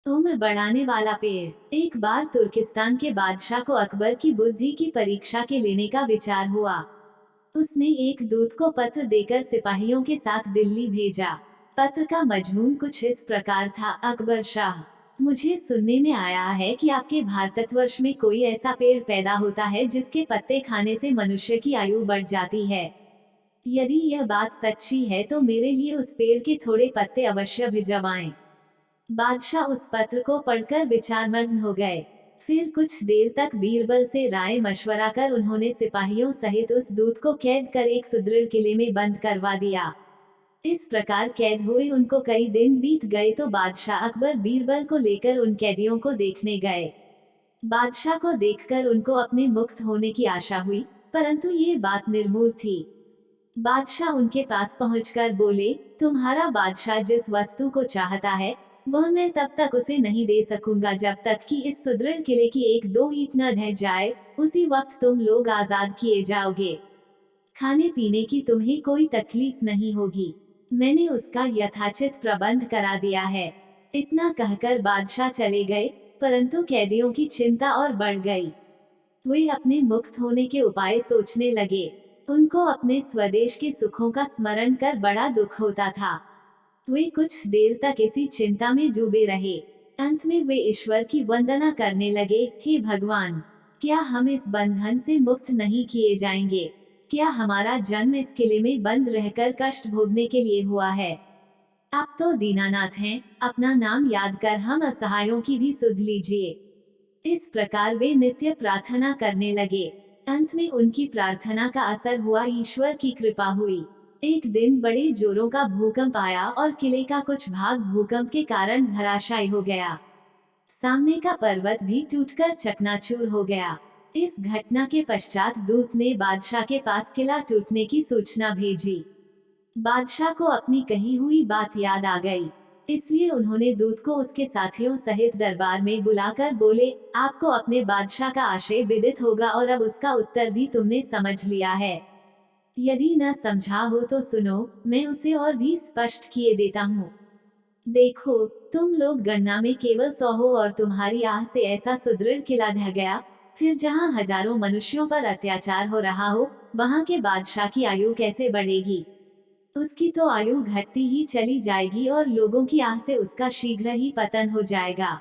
उम्र बढ़ाने वाला पेड़। एक बार तुर्किस्तान के बादशाह को अकबर की बुद्धि की परीक्षा के लेने का विचार हुआ। उसने एक दूत को पत्र देकर सिपाहियों के साथ दिल्ली भेजा। पत्र का मजमून कुछ इस प्रकार था। अकबर शाह, मुझे सुनने में आया है कि आपके भारतवर्ष में कोई ऐसा पेड़ पैदा होता है जिसके पत्ते खाने से मनुष्य की आयु बढ़ जाती है। यदि यह बात सच्ची है तो मेरे लिए उस पेड़ के थोड़े पत्ते अवश्य भिजवाएं। बादशाह उस पत्र को पढ़कर विचारमग्न हो गए। फिर कुछ देर तक बीरबल से राय मशवरा कर उन्होंने सिपाहियों सहित उस दूत को कैद कर एक सुदृढ़ किले में बंद करवा दिया। इस प्रकार कैद हुए उनको कई दिन बीत गए तो बादशाह अकबर बीरबल को लेकर उन कैदियों को देखने गए। बादशाह को देखकर उनको अपने मुक्त होने की आशा हुई, परंतु ये बात निर्मूल थी। बादशाह उनके पास पहुंचकर बोले, तुम्हारा बादशाह जिस वस्तु को चाहता है वह मैं तब तक उसे नहीं दे सकूंगा जब तक कि इस सुदृढ़ किले की एक दो ईंट न ढह जाए। उसी वक्त तुम लोग आजाद किए जाओगे। खाने पीने की तुम्हें कोई तकलीफ नहीं होगी। मैंने उसका यथाचित प्रबंध करा दिया है। इतना कहकर बादशाह चले गए, परंतु कैदियों की चिंता और बढ़ गई। वे अपने मुक्त होने के उपाय सोचने लगे। उनको अपने स्वदेश के सुखों का स्मरण कर बड़ा दुख होता था। वे कुछ देर तक इसी चिंता में डूबे रहे। अंत में वे ईश्वर की वंदना करने लगे, हे भगवान, क्या हम इस बंधन से मुक्त नहीं किए जाएंगे? क्या हमारा जन्म इस किले में बंद रहकर कष्ट भोगने के लिए हुआ है? आप तो दीनानाथ हैं, अपना नाम याद कर हम असहायों की भी सुध लीजिए। इस प्रकार वे नित्य प्रार्थना करने लगे। अंत में उनकी प्रार्थना का असर हुआ, ईश्वर की कृपा हुई। एक दिन बड़े जोरों का भूकंप आया और किले का कुछ भाग भूकंप के कारण धराशायी हो गया। सामने का पर्वत भी टूटकर चकनाचूर हो गया। इस घटना के पश्चात दूत ने बादशाह के पास किला टूटने की सूचना भेजी। बादशाह को अपनी कही हुई बात याद आ गई, इसलिए उन्होंने दूत को उसके साथियों सहित दरबार में बुलाकर बोले, आपको अपने बादशाह का आशय विदित होगा और अब उसका उत्तर भी तुमने समझ लिया है। यदि न समझा हो तो सुनो, मैं उसे और भी स्पष्ट किए देता हूँ। देखो, तुम लोग गणना में केवल 100 हो और तुम्हारी आह से ऐसा सुदृढ़ किला ढह गया। फिर जहाँ हजारों मनुष्यों पर अत्याचार हो रहा हो, वहाँ के बादशाह की आयु कैसे बढ़ेगी? उसकी तो आयु घटती ही चली जाएगी और लोगों की आह से उसका शीघ्र ही पतन हो जाएगा।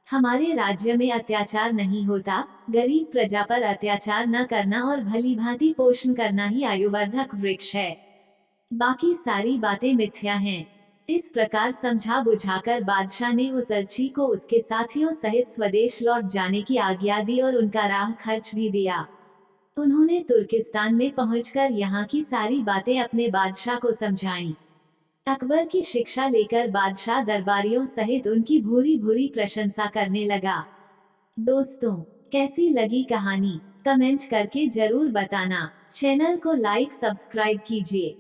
हमारे राज्य में अत्याचार नहीं होता, गरीब प्रजा पर अत्याचार न करना और भली भांति पोषण करना ही आयुवर्धक वृक्ष है। बाकी सारी बातें मिथ्या हैं। इस प्रकार समझा बुझाकर बादशाह ने उस अर्ची को उसके साथियों सहित स्वदेश लौट जाने की आज्ञा दी और उनका राह खर्च भी दिया। उन्होंने तुर्किस्तान में पहुंचकर यहाँ की सारी बातें अपने बादशाह को समझाईं। अकबर की शिक्षा लेकर बादशाह दरबारियों सहित उनकी भूरी भूरी प्रशंसा करने लगा। दोस्तों, कैसी लगी कहानी? कमेंट करके जरूर बताना। चैनल को लाइक सब्सक्राइब कीजिए।